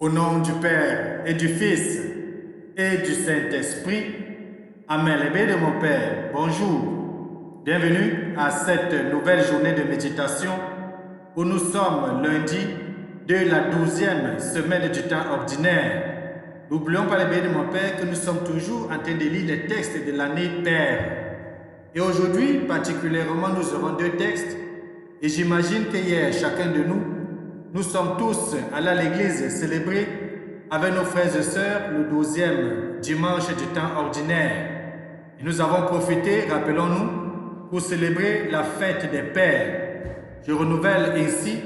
Au nom du Père et du Fils et du Saint-Esprit, Amen. Les bénis de mon Père, bonjour. Bienvenue à cette nouvelle journée de méditation où nous sommes lundi de la 12e semaine du temps ordinaire. N'oublions pas les bénis de mon Père que nous sommes toujours en train de lire les textes de l'année Père. Et aujourd'hui, particulièrement, nous aurons deux textes. Et j'imagine qu'hier, chacun de nous sommes tous allés à l'église célébrer avec nos frères et sœurs le 12e dimanche du temps ordinaire. Et nous avons profité, rappelons-nous, pour célébrer la fête des pères. Je renouvelle ainsi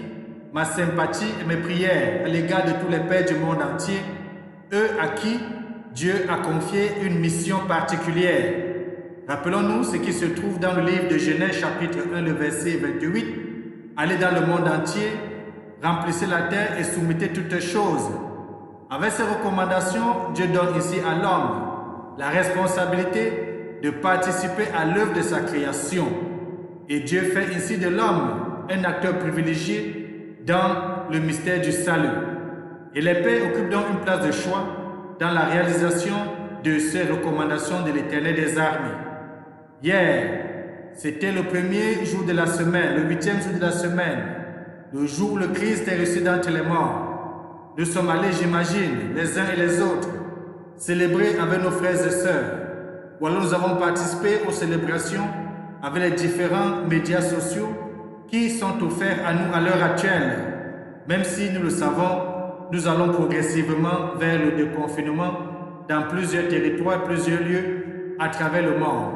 ma sympathie et mes prières à l'égard de tous les pères du monde entier, eux à qui Dieu a confié une mission particulière. Rappelons-nous ce qui se trouve dans le livre de Genèse chapitre 1, le verset 28. Allez dans le monde entier, remplissez la terre et soumettez toutes choses. Avec ces recommandations, Dieu donne ici à l'homme la responsabilité de participer à l'œuvre de sa création. Et Dieu fait ici de l'homme un acteur privilégié dans le mystère du salut. Et les pères occupent donc une place de choix dans la réalisation de ces recommandations de l'Éternel des armées. Hier, c'était le premier jour de la semaine, le 8e jour de la semaine, le jour où le Christ est ressuscité d'entre les morts. Nous sommes allés, j'imagine, les uns et les autres, célébrer avec nos frères et sœurs. Ou alors nous avons participé aux célébrations avec les différents médias sociaux qui sont offerts à nous à l'heure actuelle. Même si nous le savons, nous allons progressivement vers le déconfinement dans plusieurs territoires, plusieurs lieux à travers le monde.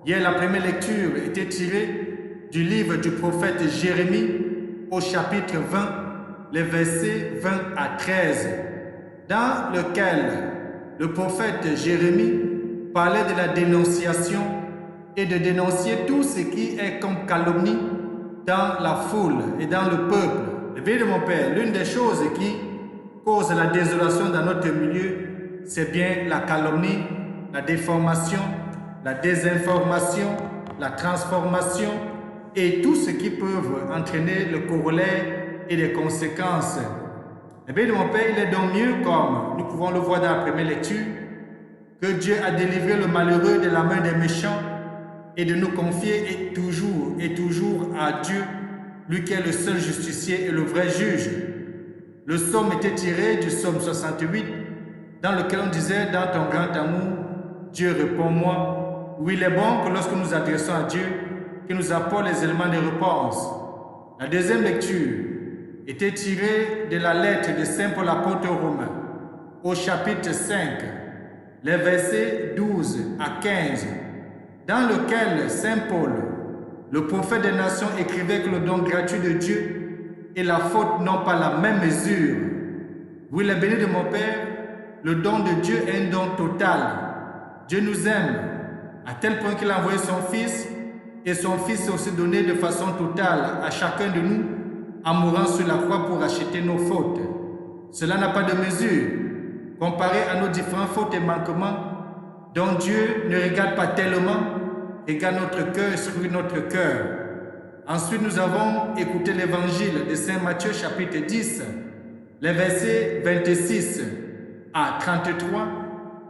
Hier, la première lecture était tirée du livre du prophète Jérémie au chapitre 20, les versets 20 à 13, dans lequel le prophète Jérémie parlait de la dénonciation et de dénoncer tout ce qui est comme calomnie dans la foule et dans le peuple. Le bien de mon Père, l'une des choses qui cause la désolation dans notre milieu, c'est bien la calomnie, la déformation, la désinformation, la transformation et tout ce qui peut entraîner le corollaire et les conséquences. Eh bien, mon Père, il est donc mieux, comme nous pouvons le voir dans la première lecture, que Dieu a délivré le malheureux de la main des méchants et de nous confier et toujours à Dieu, lui qui est le seul justicier et le vrai juge. Le psaume était tiré du psaume 68, dans lequel on disait « Dans ton grand amour, Dieu répond-moi ». Oui, il est bon que lorsque nous adressons à Dieu, qu'il nous apporte les éléments de réponse. La deuxième lecture était tirée de la lettre de Saint Paul apôtre aux Romains, au chapitre 5, les versets 12 à 15, dans lequel Saint Paul, le prophète des nations, écrivait que le don gratuit de Dieu et la faute n'ont pas la même mesure. Oui, les bénis de mon Père, le don de Dieu est un don total. Dieu nous aime à tel point qu'il a envoyé son Fils, et son Fils s'est aussi donné de façon totale à chacun de nous en mourant sur la croix pour acheter nos fautes. Cela n'a pas de mesure. Comparé à nos différentes fautes et manquements, dont Dieu ne regarde pas tellement, regarde notre cœur et scrute notre cœur. Ensuite, nous avons écouté l'évangile de Saint Matthieu, chapitre 10, les versets 26 à 33,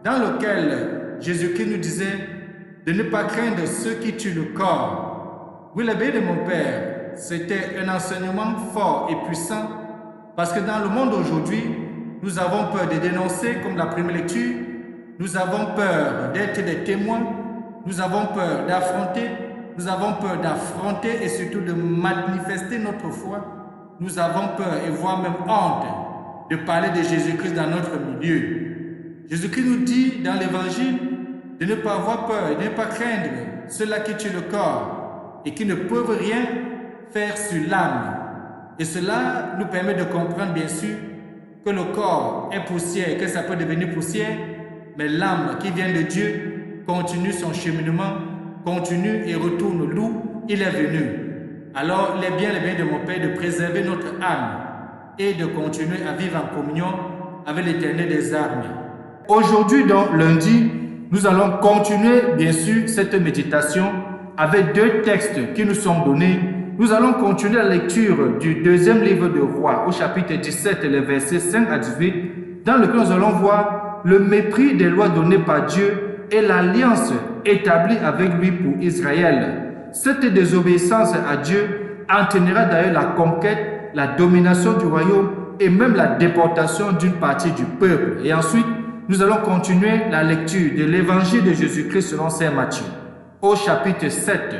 dans lequel Jésus-Christ nous disait de ne pas craindre ceux qui tuent le corps. Oui, le bien de mon Père, c'était un enseignement fort et puissant, parce que dans le monde aujourd'hui, nous avons peur de dénoncer, comme la première lecture, nous avons peur d'être des témoins, nous avons peur d'affronter, nous avons peur d'affronter et surtout de manifester notre foi. Nous avons peur et voire même honte de parler de Jésus-Christ dans notre milieu. Jésus-Christ nous dit dans l'Évangile de ne pas avoir peur et de ne pas craindre ceux-là qui tuent le corps et qui ne peuvent rien faire sur l'âme. Et cela nous permet de comprendre bien sûr que le corps est poussière, que ça peut devenir poussière, mais l'âme qui vient de Dieu continue son cheminement, continue et retourne d'où il est venu. Alors, il est bien de mon Père de préserver notre âme et de continuer à vivre en communion avec l'Éternel des armées. Aujourd'hui, donc, lundi, nous allons continuer, bien sûr, cette méditation avec deux textes qui nous sont donnés. Nous allons continuer la lecture du deuxième livre de Rois, au chapitre 17, les versets 5 à 18, dans lequel nous allons voir le mépris des lois données par Dieu et l'alliance établie avec lui pour Israël. Cette désobéissance à Dieu entraînera d'ailleurs la conquête, la domination du royaume et même la déportation d'une partie du peuple. Et ensuite, nous allons continuer la lecture de l'évangile de Jésus-Christ selon saint Matthieu, au chapitre 7,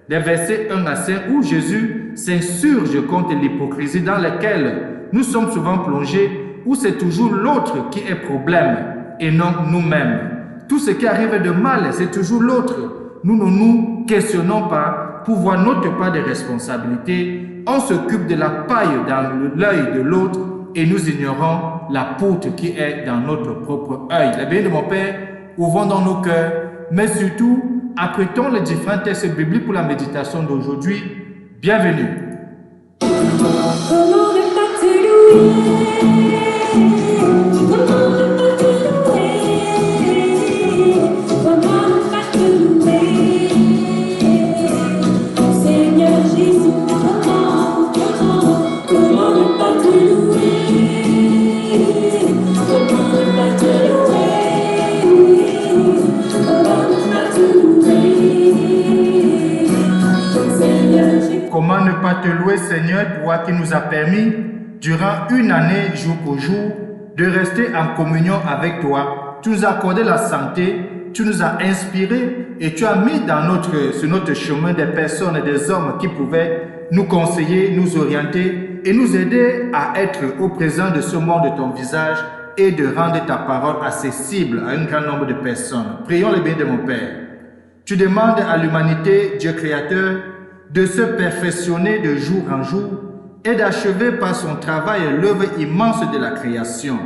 des versets 1 à 5, où Jésus s'insurge contre l'hypocrisie dans laquelle nous sommes souvent plongés, où c'est toujours l'autre qui est problème et non nous-mêmes. Tout ce qui arrive de mal, c'est toujours l'autre. Nous ne nous questionnons pas pour voir notre part de responsabilité. On s'occupe de la paille dans l'œil de l'autre et nous ignorons la poutre qui est dans notre propre œil. La bénédiction de mon Père, ouvrons dans nos cœurs, mais surtout, apprêtons les différents textes bibliques pour la méditation d'aujourd'hui. Bienvenue. Comment ne pas te louer? Comment ne pas te louer? Comment ne pas te louer? Seigneur Jésus, comment ne pas te louer? Comment ne pas te louer? Comment ne pas te louer? Seigneur Jésus. Comment ne pas te louer, Seigneur, toi qui nous as permis, durant une année, jour pour jour, de rester en communion avec toi. Tu nous as accordé la santé, tu nous as inspirés et tu as mis sur notre chemin des personnes et des hommes qui pouvaient nous conseiller, nous orienter et nous aider à être au présent de ce monde de ton visage et de rendre ta parole accessible à un grand nombre de personnes. Prions le bien de mon Père. Tu demandes à l'humanité, Dieu créateur, de se perfectionner de jour en jour et d'achever par son travail l'œuvre immense de la création.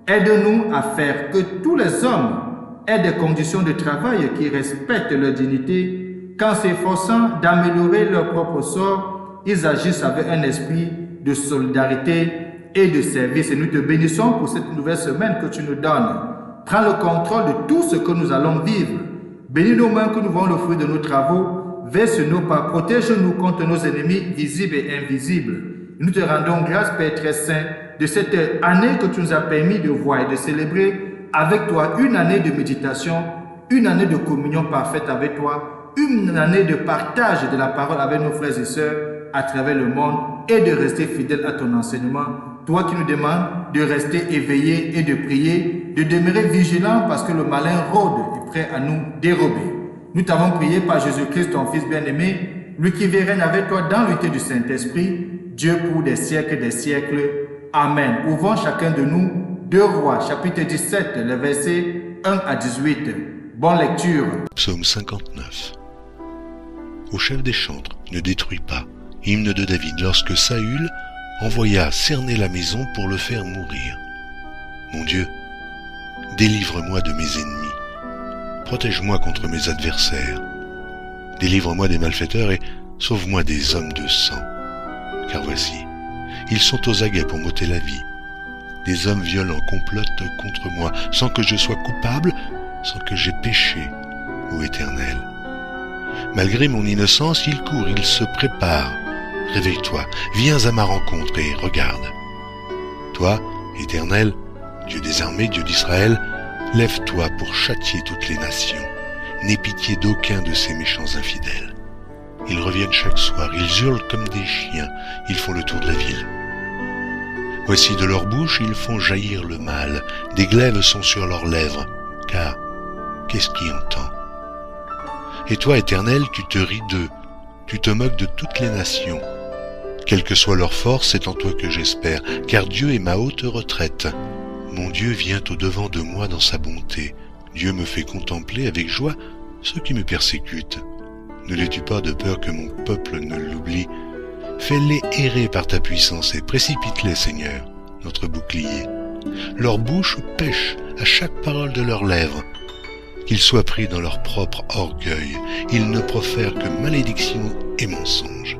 Aide-nous à faire que tous les hommes aient des conditions de travail qui respectent leur dignité, qu'en s'efforçant d'améliorer leur propre sort, ils agissent avec un esprit de solidarité et de service. Et nous te bénissons pour cette nouvelle semaine que tu nous donnes. Prends le contrôle de tout ce que nous allons vivre. Bénis nos mains que nous voyons le fruit de nos travaux. Verse nos pas, protège-nous contre nos ennemis visibles et invisibles. Nous te rendons grâce, Père très saint, de cette année que tu nous as permis de voir et de célébrer avec toi une année de méditation, une année de communion parfaite avec toi, une année de partage de la parole avec nos frères et sœurs à travers le monde et de rester fidèle à ton enseignement. Toi qui nous demandes de rester éveillés et de prier, de demeurer vigilants parce que le malin rôde et prêt à nous dérober. Nous t'avons prié par Jésus-Christ, ton Fils bien-aimé, lui qui vit et règne avec toi dans l'unité du Saint-Esprit, Dieu pour des siècles et des siècles. Amen. Ouvrons chacun de nous 2 Rois, chapitre 17, les versets 1 à 18. Bonne lecture. Psaume 59. Au chef des chantres, ne détruis pas. Hymne de David, lorsque Saül envoya cerner la maison pour le faire mourir. Mon Dieu, délivre-moi de mes ennemis. Protège-moi contre mes adversaires. Délivre-moi des malfaiteurs et sauve-moi des hommes de sang. Car voici, ils sont aux aguets pour m'ôter la vie. Des hommes violents complotent contre moi, sans que je sois coupable, sans que j'aie péché, ô Éternel. Malgré mon innocence, ils courent, ils se préparent. Réveille-toi, viens à ma rencontre et regarde. Toi, Éternel, Dieu des armées, Dieu d'Israël, lève-toi pour châtier toutes les nations. N'aie pitié d'aucun de ces méchants infidèles. Ils reviennent chaque soir, ils hurlent comme des chiens, ils font le tour de la ville. Voici de leur bouche, ils font jaillir le mal, des glaives sont sur leurs lèvres, car qu'est-ce qui entend? Et toi, Éternel, tu te ris d'eux, tu te moques de toutes les nations. Quelle que soit leur force, c'est en toi que j'espère, car Dieu est ma haute retraite. Mon Dieu vient au-devant de moi dans sa bonté. Dieu me fait contempler avec joie ceux qui me persécutent. Ne les tue pas de peur que mon peuple ne l'oublie. Fais-les errer par ta puissance et précipite-les, Seigneur. notre bouclier. Leur bouche pêche à chaque parole de leurs lèvres. Qu'ils soient pris dans leur propre orgueil, ils ne profèrent que malédiction et mensonges.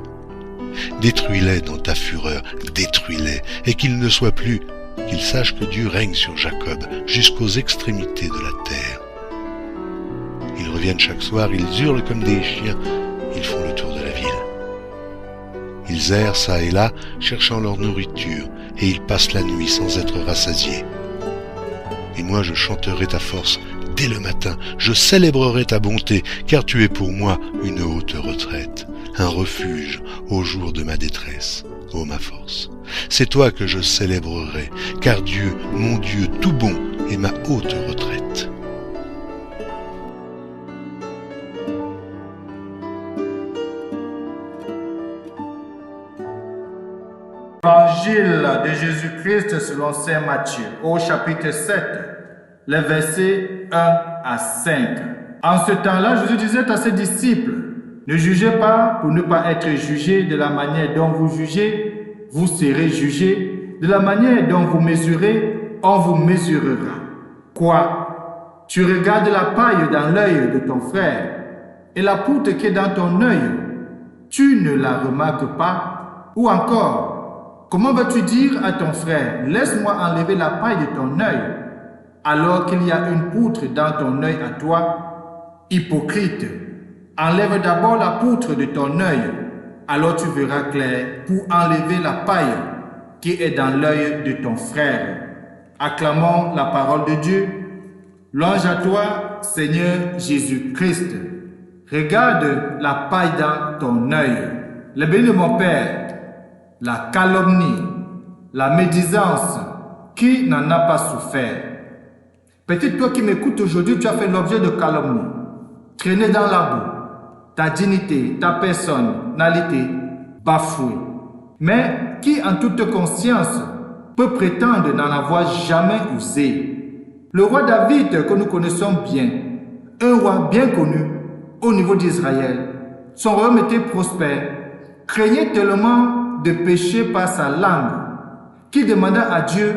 Détruis-les dans ta fureur, détruis-les, et qu'ils ne soient plus, qu'ils sachent que Dieu règne sur Jacob jusqu'aux extrémités de la terre. Ils reviennent chaque soir, ils hurlent comme des chiens, ils font le tour de la ville. Ils errent çà et là, cherchant leur nourriture, et ils passent la nuit sans être rassasiés. Et moi je chanterai ta force dès le matin, je célébrerai ta bonté, car tu es pour moi une haute retraite, un refuge au jour de ma détresse, ô ma force. C'est toi que je célébrerai, car Dieu, mon Dieu tout bon, est ma haute retraite. Évangile de Jésus-Christ selon saint Matthieu, au chapitre 7, les versets 1 à 5. En ce temps-là, Jésus disait à ses disciples, « Ne jugez pas pour ne pas être jugés. De la manière dont vous jugez, vous serez jugés. De la manière dont vous mesurez, on vous mesurera. Quoi? Tu regardes la paille dans l'œil de ton frère et la poutre qui est dans ton œil, tu ne la remarques pas? Ou encore, comment vas-tu dire à ton frère, laisse-moi enlever la paille de ton œil, alors qu'il y a une poutre dans ton œil à toi? Hypocrite, enlève d'abord la poutre de ton œil, alors tu verras clair pour enlever la paille qui est dans l'œil de ton frère. Acclamons la parole de Dieu. Louange à toi, Seigneur Jésus-Christ. Regarde la paille dans ton œil. Le béni de mon Père, la calomnie, la médisance, qui n'en a pas souffert? Peut-être toi qui m'écoutes aujourd'hui, tu as fait l'objet de calomnie, traîné dans la boue, ta dignité, ta personnalité bafouée. Mais qui en toute conscience peut prétendre n'en avoir jamais usé? Le roi David que nous connaissons bien, un roi bien connu au niveau d'Israël, son royaume était prospère, craignait tellement de pécher par sa langue qu'il demanda à Dieu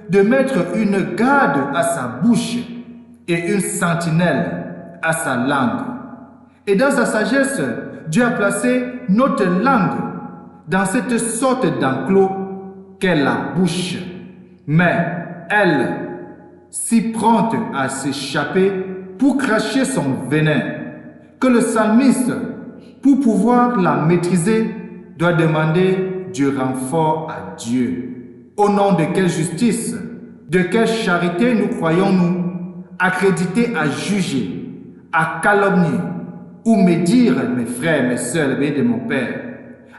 de mettre une garde à sa bouche et une sentinelle à sa langue. Et dans sa sagesse, Dieu a placé notre langue dans cette sorte d'enclos qu'est la bouche. Mais elle, si prompte à s'échapper pour cracher son venin, que le psalmiste, pour pouvoir la maîtriser, doit demander du renfort à Dieu. Au nom de quelle justice, de quelle charité nous croyons-nous accrédités à juger, à calomnier ou médire, mes frères, mes sœurs, le béni de mon Père,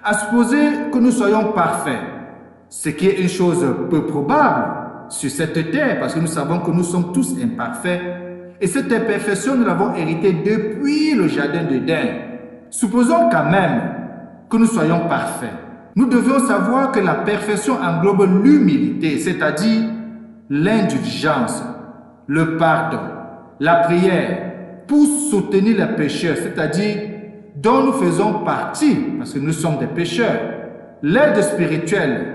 à supposer que nous soyons parfaits, ce qui est une chose peu probable sur cette terre, parce que nous savons que nous sommes tous imparfaits, et cette imperfection, nous l'avons héritée depuis le jardin d'Éden. Supposons quand même que nous soyons parfaits. Nous devons savoir que la perfection englobe l'humilité, c'est-à-dire l'indulgence, le pardon, la prière pour soutenir les pécheurs, c'est-à-dire dont nous faisons partie, parce que nous sommes des pécheurs. L'aide spirituelle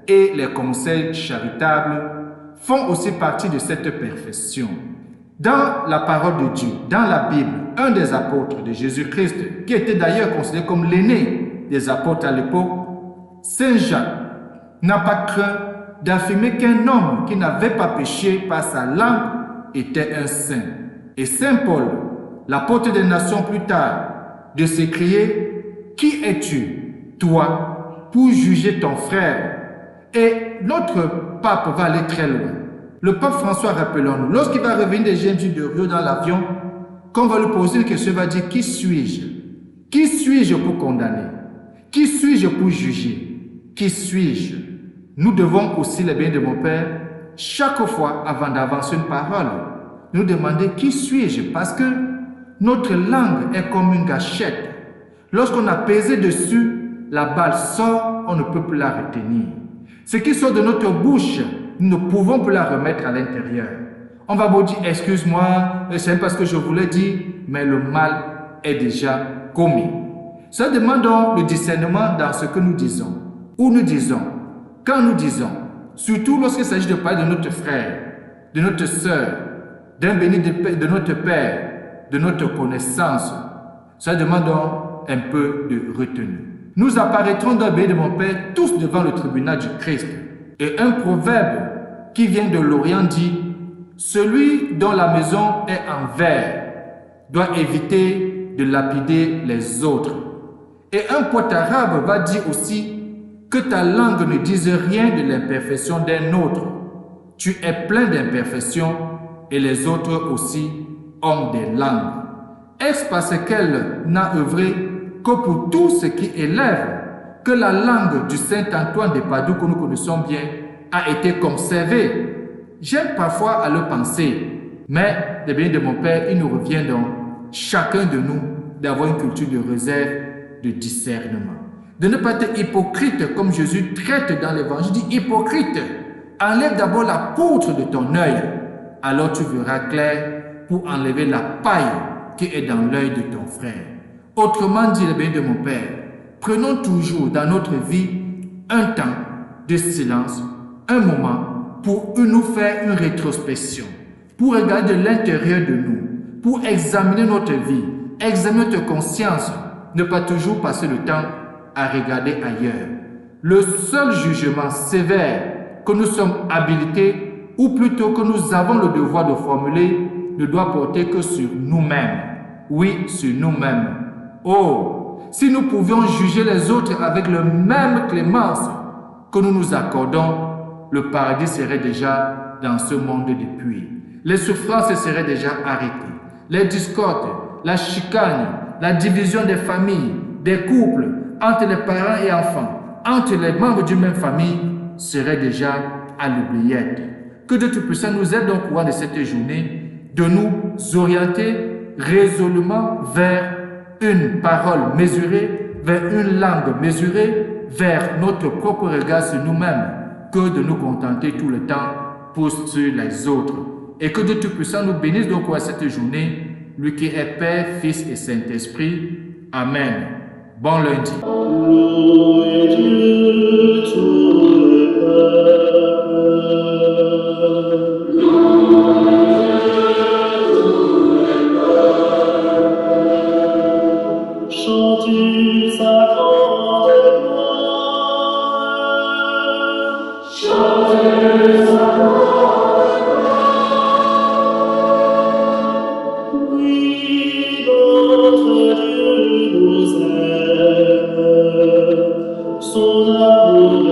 et les conseils charitables font aussi partie de cette perfection. Dans la parole de Dieu, dans la Bible, un des apôtres de Jésus-Christ, qui était d'ailleurs considéré comme l'aîné des apôtres à l'époque, Saint Jacques, n'a pas craint d'affirmer qu'un homme qui n'avait pas péché par sa langue était un saint. Et Saint Paul, l'apôtre des nations plus tard, de s'écrier « Qui es-tu, toi, pour juger ton frère ?» Et notre pape va aller très loin. Le pape François, rappelons-nous, lorsqu'il va revenir de Gênes de Rio dans l'avion, quand on va lui poser une question, il va dire « Qui suis-je? Qui suis-je pour condamner? Qui suis-je pour juger? Qui suis-je » Nous devons aussi, les biens de mon Père, chaque fois avant d'avancer une parole, nous demander « Qui suis-je » parce que notre langue est comme une gâchette. Lorsqu'on a pesé dessus, la balle sort, on ne peut plus la retenir. Ce qui sort de notre bouche, nous ne pouvons plus la remettre à l'intérieur. On va vous dire, excuse-moi, c'est parce que je voulais dire, mais le mal est déjà commis. Ça demande donc le discernement dans ce que nous disons. Où nous disons, quand nous disons, surtout lorsqu'il s'agit de parler de notre frère, de notre sœur, d'un béni de notre Père, de notre connaissance. Ça demande donc un peu de retenue. Nous apparaîtrons dans le béni de mon Père tous devant le tribunal du Christ. Et un proverbe qui vient de l'Orient dit « Celui dont la maison est en verre doit éviter de lapider les autres. » Et un poète arabe va dire aussi que ta langue ne dise rien de l'imperfection d'un autre. Tu es plein d'imperfections et les autres aussi ont des langues. Est-ce parce qu'elle n'a œuvré que pour tout ce qui élève que la langue du Saint Antoine de Padoue que nous connaissons bien a été conservée? J'aime parfois à le penser, mais des bénis de mon Père, il nous revient donc, chacun de nous, d'avoir une culture de réserve, de discernement. De ne pas être hypocrite comme Jésus traite dans l'évangile. Il dit hypocrite, enlève d'abord la poutre de ton œil, alors tu verras clair pour enlever la paille qui est dans l'œil de ton frère. Autrement dit, le béni de mon Père, prenons toujours dans notre vie un temps de silence, un moment pour nous faire une rétrospection, pour regarder de l'intérieur de nous, pour examiner notre vie, examiner notre conscience, ne pas toujours passer le temps à regarder ailleurs. Le seul jugement sévère que nous sommes habilités, ou plutôt que nous avons le devoir de formuler, ne doit porter que sur nous-mêmes. Oui, sur nous-mêmes. Oh, si nous pouvions juger les autres avec la même clémence que nous nous accordons, le paradis serait déjà dans ce monde depuis. Les souffrances seraient déjà arrêtées. Les discordes, la chicane, la division des familles, des couples, entre les parents et enfants, entre les membres d'une même famille, seraient déjà à l'oubliette. Que Dieu Tout-Puissant nous aide au courant de cette journée de nous orienter résolument vers une parole mesurée, vers une langue mesurée, vers notre propre regard sur nous-mêmes, que de nous contenter tout le temps pour sur les autres. Et que Dieu Tout-Puissant nous bénisse donc à cette journée, lui qui est Père, Fils et Saint-Esprit. Amen. Bon lundi. Louez Dieu, tout le peuple. Chantez sa grande gloire. Chantez sa grande gloire. Oui, notre Dieu nous aime. Son amour